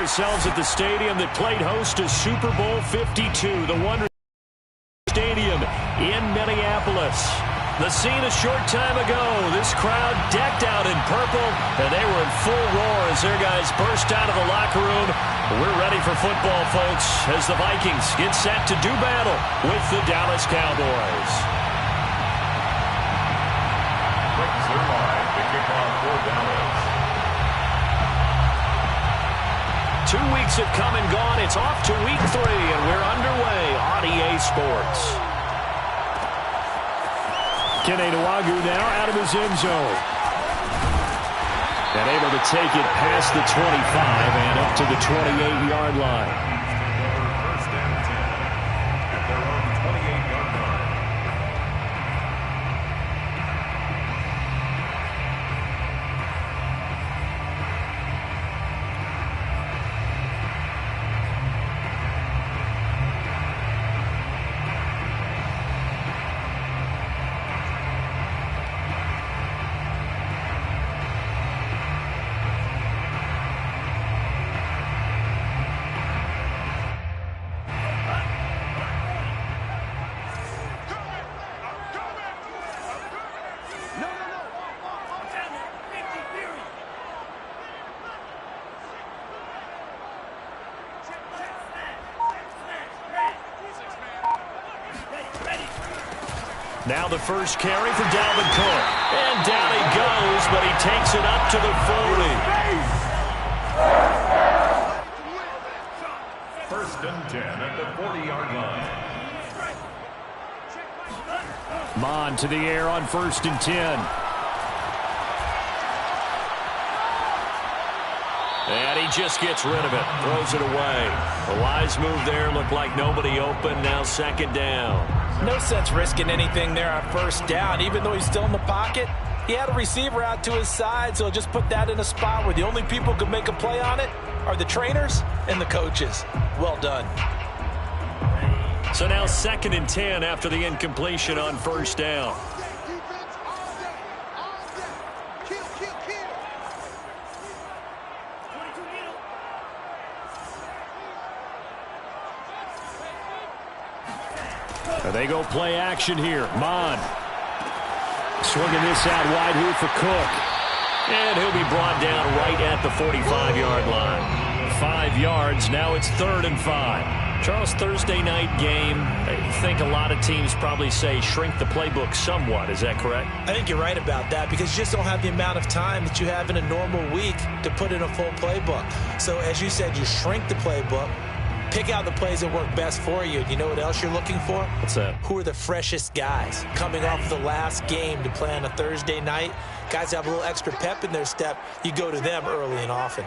ourselves at the stadium that played host to Super Bowl 52, the Wonder Stadium in Minneapolis. The scene a short time ago, this crowd decked out in purple, and they were in full roar as their guys burst out of the locker room. We're ready for football, folks, as the Vikings get set to do battle with the Dallas Cowboys. Brings their line to kick off for Dallas. 2 weeks have come and gone. It's off to week 3, and we're underway on EA Sports. Kene Nwagu now out of his end zone. And able to take it past the 25 and up to the 28-yard line. First and 10 at their own 28-yard line. Now the first carry for Dalvin Cook. And down he goes, but he takes it up to the 40. First and 10 at the 40-yard line. Mon to the air on first and 10. And he just gets rid of it, throws it away. A wise move there, looked like nobody open, now second down. No sense risking anything there on first down. Even though he's still in the pocket, he had a receiver out to his side, so just put that in a spot where the only people who can make a play on it are the trainers and the coaches. Well done. So now second and 10 after the incompletion on first down. They go play action here. Mon swinging this out wide here for Cook. And he'll be brought down right at the 45-yard line. 5 yards. Now it's 3rd and 5. Charles, Thursday night game, I think a lot of teams probably say shrink the playbook somewhat. Is that correct? I think you're right about that because you just don't have the amount of time that you have in a normal week to put in a full playbook. So as you said, you shrink the playbook. Pick out the plays that work best for you. You know what else you're looking for? What's that? Who are the freshest guys coming off the last game to play on a Thursday night? Guys have a little extra pep in their step. You go to them early and often.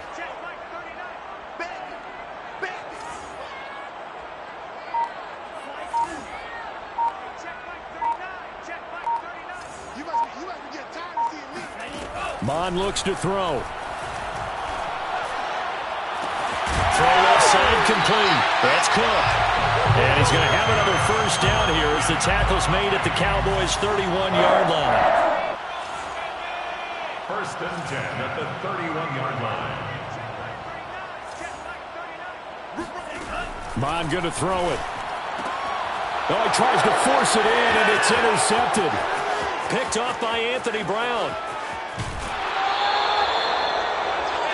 Mon looks to throw. Throw left side complete. That's Cook. And he's going to have another first down here as the tackle's made at the Cowboys' 31-yard line. First and 10 at the 31-yard line. Mon going to throw it. Oh, he tries to force it in, and it's intercepted. Picked off by Anthony Brown.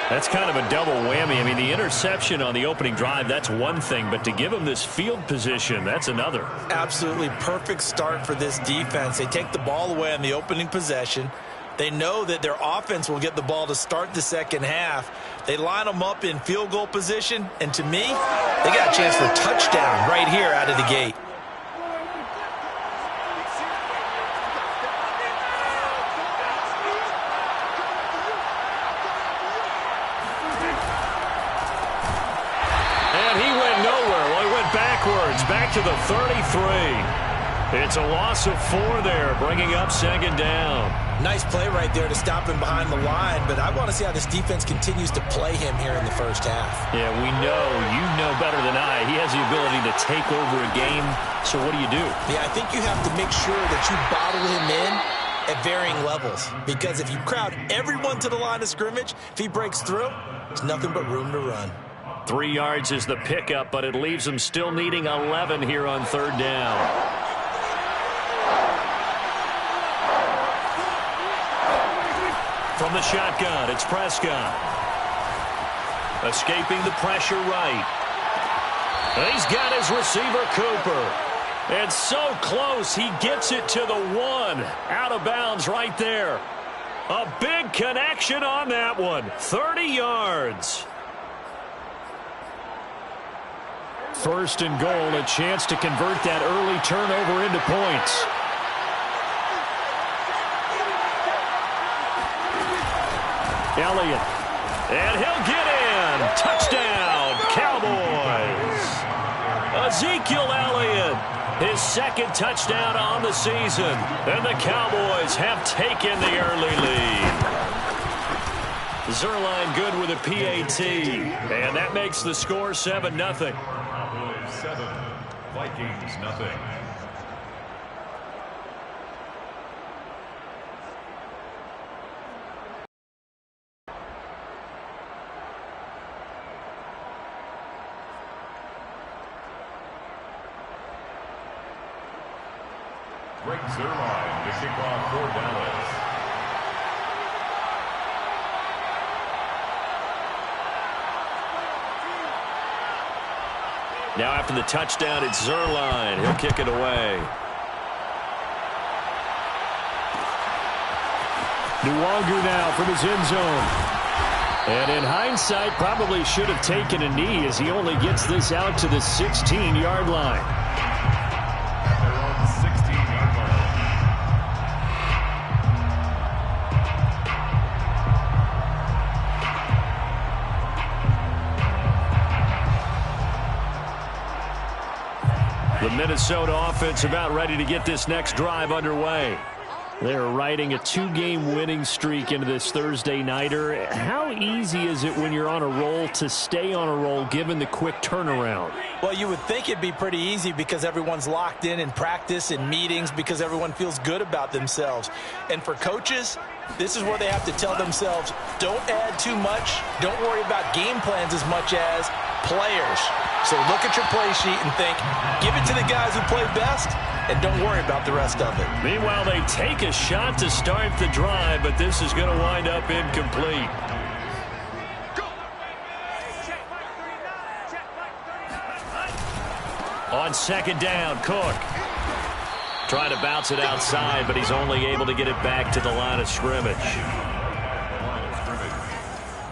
That's kind of a double whammy. I mean, the interception on the opening drive, that's one thing. But to give him this field position, that's another. Absolutely perfect start for this defense. They take the ball away on the opening possession. They know that their offense will get the ball to start the second half. They line them up in field goal position. And to me, they got a chance for a touchdown right here out of the gate. Back to the 33. It's a loss of 4 there, bringing up second down. Nice play right there to stop him behind the line, but I want to see how this defense continues to play him here in the first half. Yeah, we know, you know better than I, he has the ability to take over a game, so what do you do? Yeah, I think you have to make sure that you bottle him in at varying levels, because if you crowd everyone to the line of scrimmage, if he breaks through, there's nothing but room to run. 3 yards is the pickup, but it leaves them still needing 11 here on 3rd down. From the shotgun, it's Prescott. Escaping the pressure right. And he's got his receiver, Cooper. And so close, he gets it to the 1. Out of bounds right there. A big connection on that one. 30 yards. 1st and goal, a chance to convert that early turnover into points. Elliott. And he'll get in. Touchdown, Cowboys. Ezekiel Elliott, his 2nd touchdown on the season. And the Cowboys have taken the early lead. Zerline good with a PAT. And that makes the score 7-0. Cowboys 7, Vikings nothing. Greg Zerline to kick off for Dallas. Now after the touchdown, it's Zerline. He'll kick it away. Nwangu now from his end zone. And in hindsight, probably should have taken a knee as he only gets this out to the 16-yard line. They're on the 16-yard line. The Minnesota offense about ready to get this next drive underway. They're riding a 2-game winning streak into this Thursday nighter. How easy is it when you're on a roll to stay on a roll given the quick turnaround? Well, you would think it'd be pretty easy because everyone's locked in practice and meetings because everyone feels good about themselves. And for coaches, this is where they have to tell themselves, don't add too much. Don't worry about game plans as much as players. So look at your play sheet and think, give it to the guys who play best, and don't worry about the rest of it. Meanwhile, they take a shot to start the drive, but this is going to wind up incomplete. On 2nd down, Cook. Trying to bounce it outside, but he's only able to get it back to the line of scrimmage. Line of scrimmage.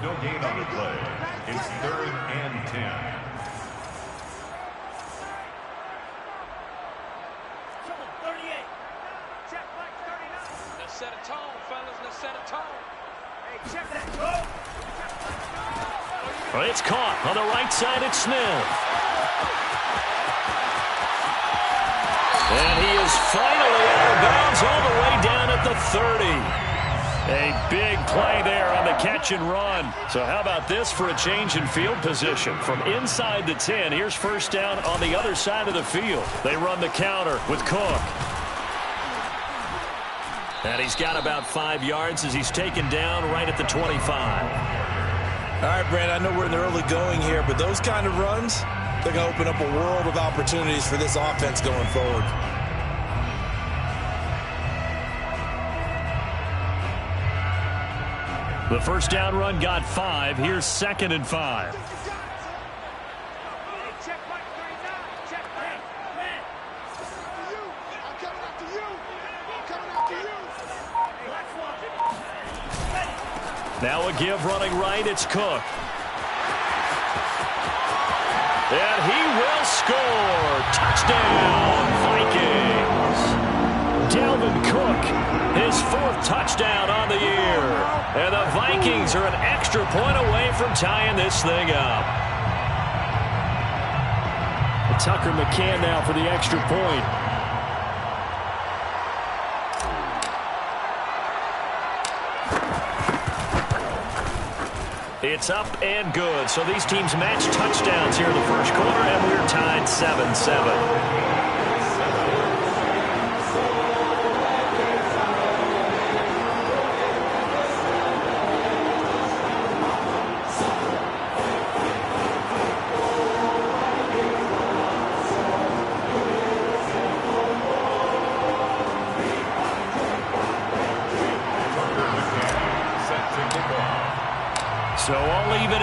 No gain on the play. It's 3rd and 10. Set a tone, fellas. Let's set a tone. Hey, check that. Well, it's caught on the right side. It's Smith. And he is finally out of bounds all the way down at the 30. A big play there on the catch and run. So how about this for a change in field position? From inside the 10, here's 1st down on the other side of the field. They run the counter with Cook. And he's got about 5 yards as he's taken down right at the 25. All right, Brand, I know we're in the early going here, but those kind of runs, they're going to open up a world of opportunities for this offense going forward. The 1st down run got 5. Here's 2nd and 5. Now a give running right. It's Cook. And he will score. Touchdown, Vikings. Dalvin Cook, his 4th touchdown on the year. And the Vikings are an extra point away from tying this thing up. Tucker McCann now for the extra point. It's up and good. So these teams match touchdowns here in the 1st quarter, and we're tied 7-7.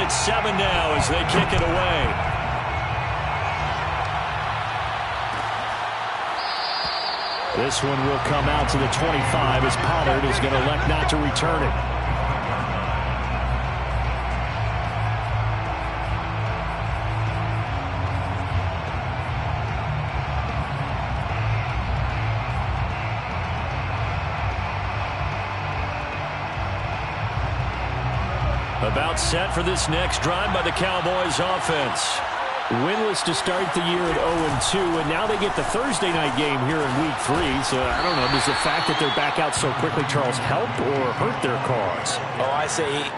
it's 7 now as they kick it away. This one will come out to the 25 as Pollard is going to elect not to return it. About set for this next drive by the Cowboys offense. Winless to start the year at 0-2, and now they get the Thursday night game here in Week 3. So, I don't know, does the fact that they're back out so quickly, Charles, help or hurt their cause? Oh, I say...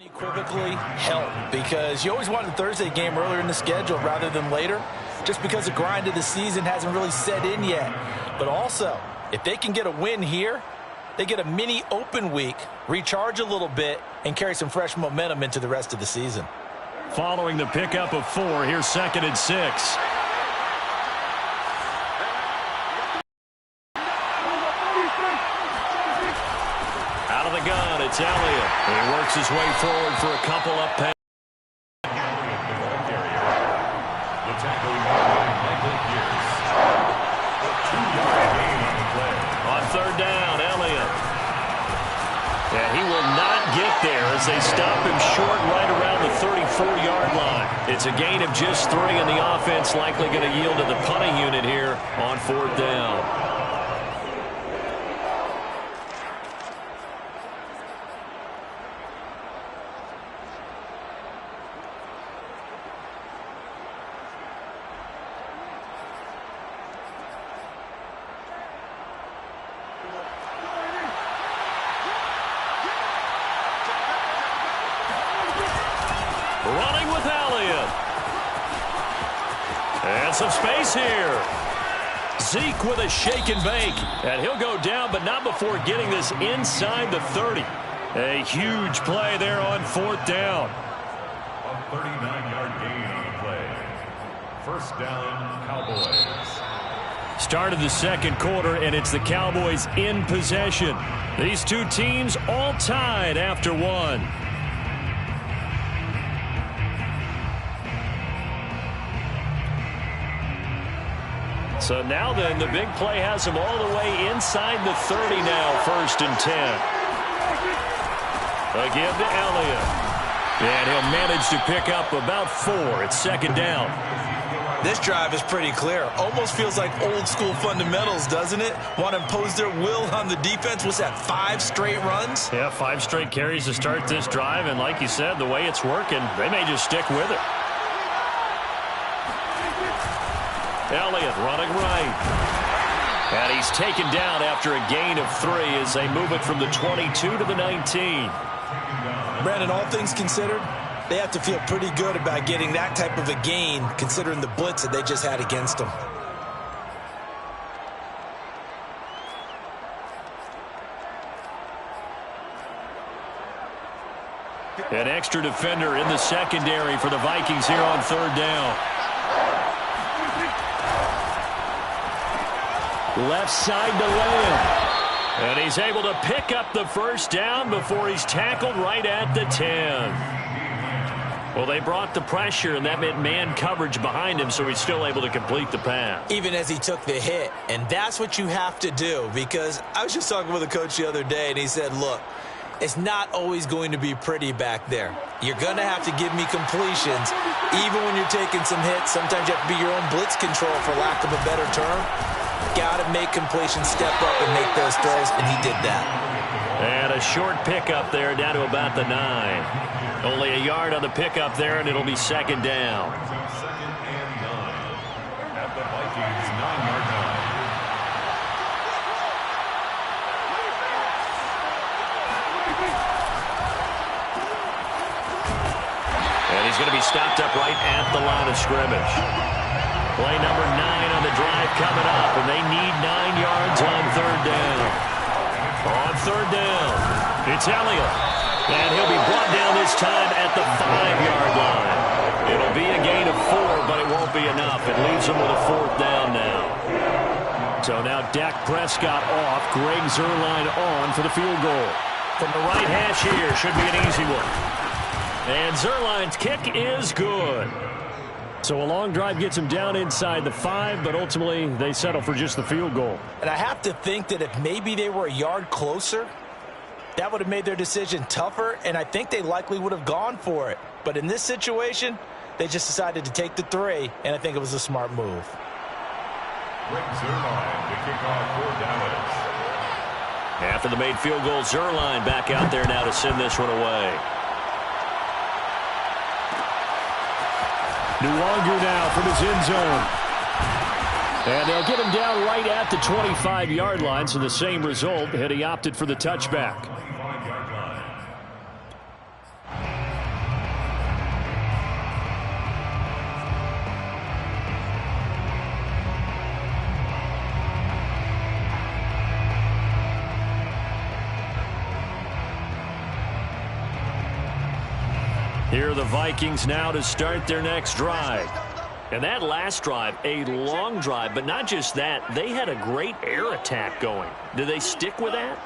unequivocally help, because you always wanted the Thursday game earlier in the schedule rather than later, just because the grind of the season hasn't really set in yet. But also, if they can get a win here, they get a mini open week, recharge a little bit, and carry some fresh momentum into the rest of the season. Following the pickup of 4, here's 2nd and 6. Out of the gun, it's Elliott. He works his way forward for a couple up passes. The tackle Michael Pierce. A 2-yard gain on the play. On 3rd down, Elliott. Yeah, he will not get there as they stop him short right around the 34-yard line. It's a gain of just 3, and the offense likely going to yield to the punting unit here on 4th down. Running with Elliott. And some space here. Zeke with a shake and bake. And he'll go down, but not before getting this inside the 30. A huge play there on 4th down. A 39-yard gain on the play. 1st down, Cowboys. Start of the 2nd quarter, and it's the Cowboys in possession. These two teams all tied after 1. So now then, the big play has them all the way inside the 30 now, 1st and 10. Again to Elliott. And he'll manage to pick up about 4. It's 2nd down. This drive is pretty clear. Almost feels like old school fundamentals, doesn't it? Want to impose their will on the defense. What's that, 5 straight runs? Yeah, 5 straight carries to start this drive. And like you said, the way it's working, they may just stick with it. Elliott running right. And he's taken down after a gain of 3 as they move it from the 22 to the 19. Brandon, all things considered, they have to feel pretty good about getting that type of a gain, considering the blitz that they just had against them. An extra defender in the secondary for the Vikings here on 3rd down. Left side to Lamb. And he's able to pick up the 1st down before he's tackled right at the 10. Well, they brought the pressure, and that meant man coverage behind him, so he's still able to complete the pass. Even as he took the hit. And that's what you have to do, because I was just talking with a coach the other day, and he said, look, it's not always going to be pretty back there. You're going to have to give me completions. Even when you're taking some hits, sometimes you have to be your own blitz control, for lack of a better term. Got to make completions, step up and make those throws, and he did that. And a short pickup there down to about the 9. Only a yard on the pickup there, and it'll be 2nd down. 2nd and 9 at the Vikings 9-yard line. he's going to be stopped up right at the line of scrimmage. Play number 9 on the drive coming up, and they need 9 yards on third down. On third down, it's Elliott, and he'll be brought down this time at the 5-yard line. It'll be a gain of 4, but it won't be enough. It leaves them with a 4th down now. So now Dak Prescott off, Greg Zuerlein on for the field goal. From the right hash here, should be an easy one. And Zuerlein's kick is good. So a long drive gets him down inside the 5, but ultimately they settle for just the field goal. And I have to think that if maybe they were a yard closer, that would have made their decision tougher, and I think they likely would have gone for it. But in this situation, they just decided to take the 3, and I think it was a smart move. Greg Zuerlein to kick off for Dallas. After the made field goal, Zuerlein back out there now to send this one away. Nwangu now from his end zone. And they'll get him down right at the 25-yard line, so the same result, had he opted for the touchback. Here are the Vikings now to start their next drive. And that last drive, a long drive, but not just that, they had a great air attack going. Do they stick with that?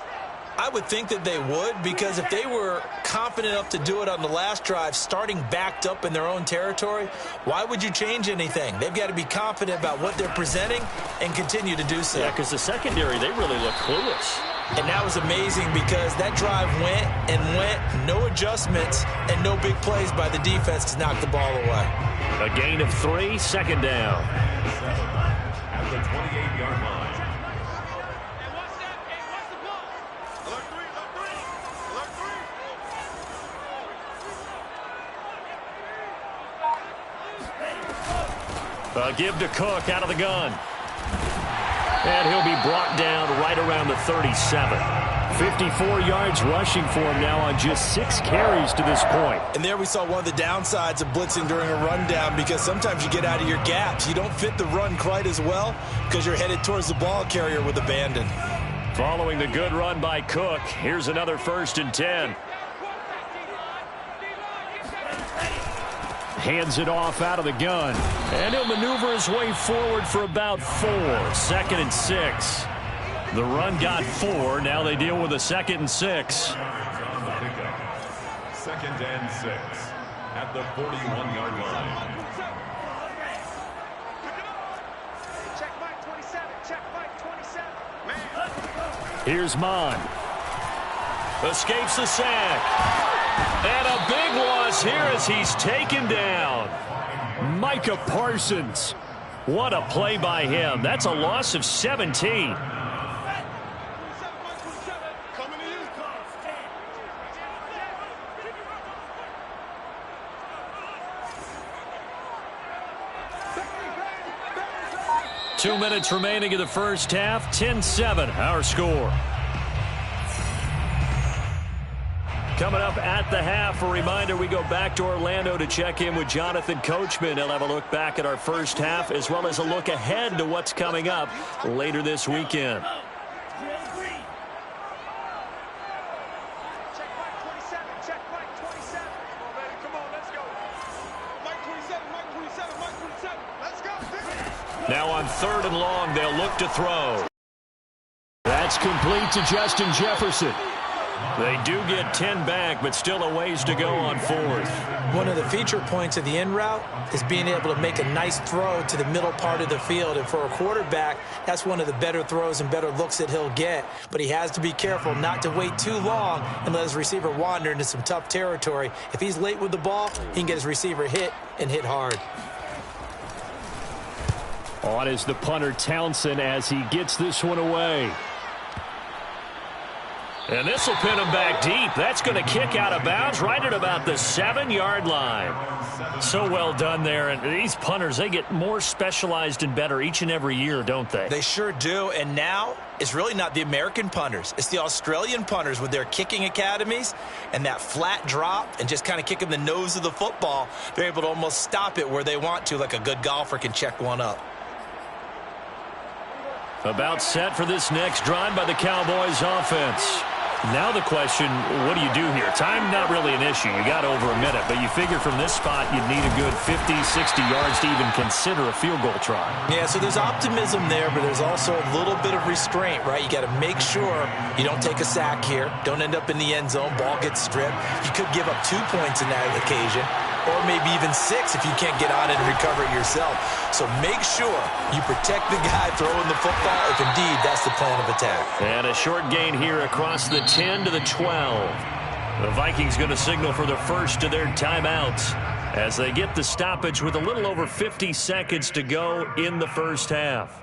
I would think that they would, because if they were confident enough to do it on the last drive, starting backed up in their own territory, why would you change anything? They've got to be confident about what they're presenting and continue to do so. Yeah, because the secondary, they really look clueless. And that was amazing because that drive went and went, no adjustments, and no big plays by the defense to knock the ball away. A gain of 3, second down. At the 28-yard line. Give to Cook out of the gun. And he'll be brought down right around the 37. 54 yards rushing for him now on just 6 carries to this point. And there we saw one of the downsides of blitzing during a rundown, because sometimes you get out of your gaps. You don't fit the run quite as well because you're headed towards the ball carrier with abandon. Following the good run by Cook, here's another 1st and 10. Hands it off out of the gun. And he'll maneuver his way forward for about 4. 2nd and 6. The run got 4. Now they deal with a 2nd and 6. 2nd and 6 at the 41-yard line. Check Mike 27. Check Mike 27. Here's Mon. Escapes the sack. And a big loss here as he's taken down. Micah Parsons. What a play by him. That's a loss of 17. Two minutes remaining in the first half. 10-7, our score. Coming up at the half, a reminder, we go back to Orlando to check in with Jonathan Coachman. He'll have a look back at our first half as well as a look ahead to what's coming up later this weekend. Check Mike 27. Check Mike 27. Come on, baby. Come on, let's go. Mike 27. Mike 27. Mike 27. Let's go. Now on 3rd and long, they'll look to throw. That's complete to Justin Jefferson. They do get 10 back, but still a ways to go on 4th. One of the feature points of the in route is being able to make a nice throw to the middle part of the field. And for a quarterback, that's one of the better throws and better looks that he'll get. But he has to be careful not to wait too long and let his receiver wander into some tough territory. If he's late with the ball, he can get his receiver hit and hit hard. On is the punter Townsend as he gets this one away. And this will pin him back deep. That's going to kick out of bounds right at about the 7-yard line. So well done there. And these punters, they get more specialized and better each and every year, don't they? They sure do. And now it's really not the American punters. It's the Australian punters with their kicking academies and that flat drop and just kind of kicking the nose of the football. They're able to almost stop it where they want to, like a good golfer can check one up. About set for this next drive by the Cowboys offense. Now the question, what do you do here? Time not really an issue. You got over a minute, but you figure from this spot you'd need a good 50, 60 yards to even consider a field goal try. Yeah, so there's optimism there, but there's also a little bit of restraint, right? You got to make sure you don't take a sack here. Don't end up in the end zone. Ball gets stripped. You could give up 2 points in that occasion, or maybe even 6 if you can't get on it and recover it yourself. So make sure you protect the guy throwing the football if indeed that's the plan of attack. And a short gain here across the 10 to the 12. The Vikings going to signal for the first of their timeouts as they get the stoppage with a little over 50 seconds to go in the first half.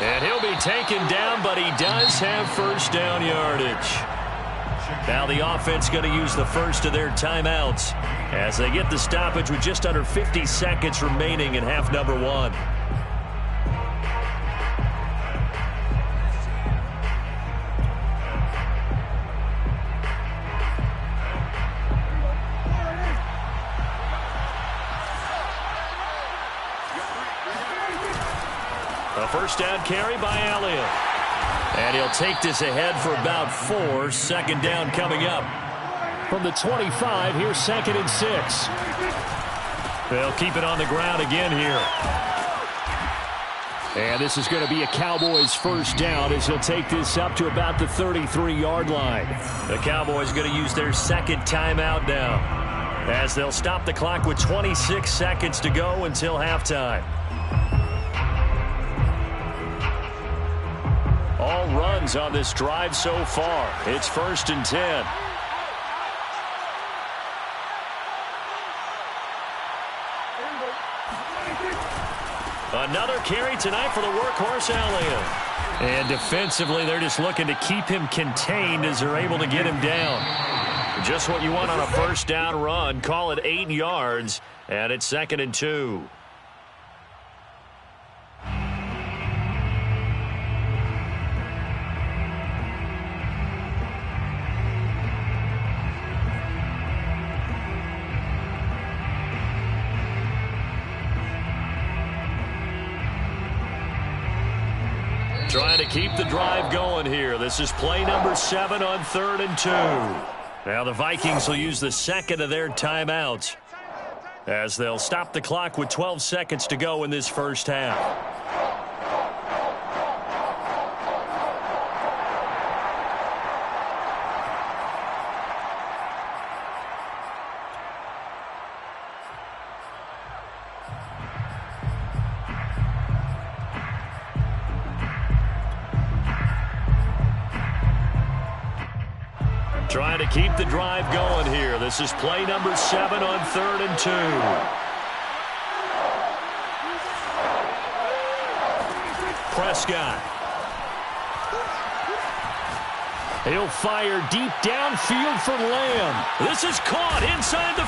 And he'll be taken down, but he does have first down yardage. Now the offense going to use the first of their timeouts as they get the stoppage with just under 50 seconds remaining in half number 1. A first down carry by Elliott. And he'll take this ahead for about 4. Second down coming up. From the 25, here's 2nd and 6. They'll keep it on the ground again here. And this is going to be a Cowboys first down as he'll take this up to about the 33-yard line. The Cowboys going to use their second timeout now as they'll stop the clock with 26 seconds to go until halftime. All runs on this drive so far. It's 1st and 10. Another carry tonight for the workhorse Elliott. And defensively, they're just looking to keep him contained as they're able to get him down. Just what you want on a first down run. Call it 8 yards, and it's 2nd and 2. Trying to keep the drive going here. This is play number 7 on 3rd and 2. Now the Vikings will use the second of their timeouts as they'll stop the clock with 12 seconds to go in this first half. Trying to keep the drive going here. This is play number 7 on 3rd and 2. Prescott. He'll fire deep downfield for Lamb. This is caught inside the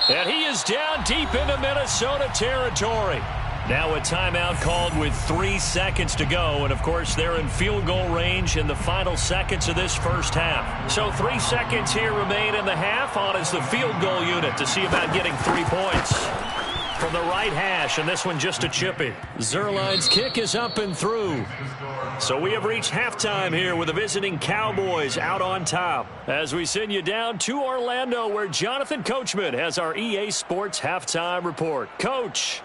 15. And he is down deep into Minnesota territory. Now a timeout called with 3 seconds to go. And, of course, they're in field goal range in the final seconds of this first half. So 3 seconds here remain in the half. On is the field goal unit to see about getting 3 points. From the right hash, and this one just a chippy. Zerline's kick is up and through. So we have reached halftime here with the visiting Cowboys out on top. As we send you down to Orlando where Jonathan Coachman has our EA Sports halftime report. Coach.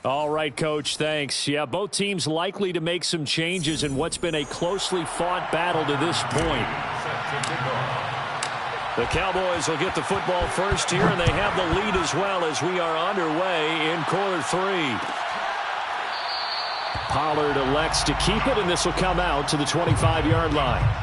All right, Coach, thanks. Yeah, both teams likely to make some changes in what's been a closely fought battle to this point. The Cowboys will get the football first here, and they have the lead as well as we are underway in quarter 3. Pollard elects to keep it, and this will come out to the 25-yard line.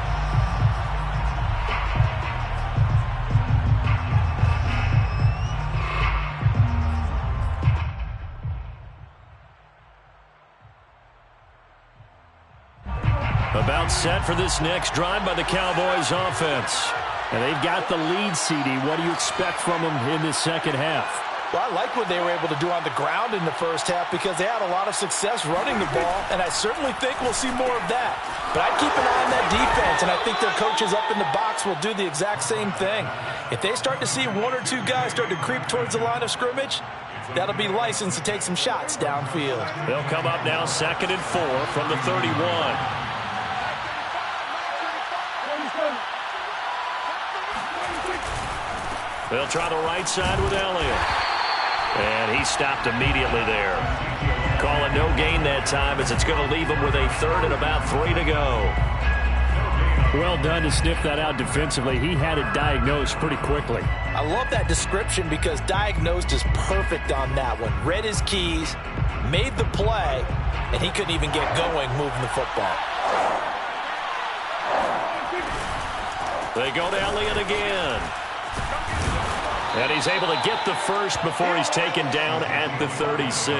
About set for this next drive by the Cowboys offense. And they've got the lead, CD. What do you expect from them in this second half? Well, I like what they were able to do on the ground in the first half because they had a lot of success running the ball, and I certainly think we'll see more of that. But I'd keep an eye on that defense, and I think their coaches up in the box will do the exact same thing. If they start to see one or two guys start to creep towards the line of scrimmage, that'll be licensed to take some shots downfield. They'll come up now 2nd and 4 from the 31. They'll try the right side with Elliott. And he stopped immediately there. Call it no gain that time as it's going to leave him with a 3rd and about 3 to go. Well done to sniff that out defensively. He had it diagnosed pretty quickly. I love that description because diagnosed is perfect on that one. Read his keys, made the play, and he couldn't even get going moving the football. They go to Elliott again. And he's able to get the first before he's taken down at the 36.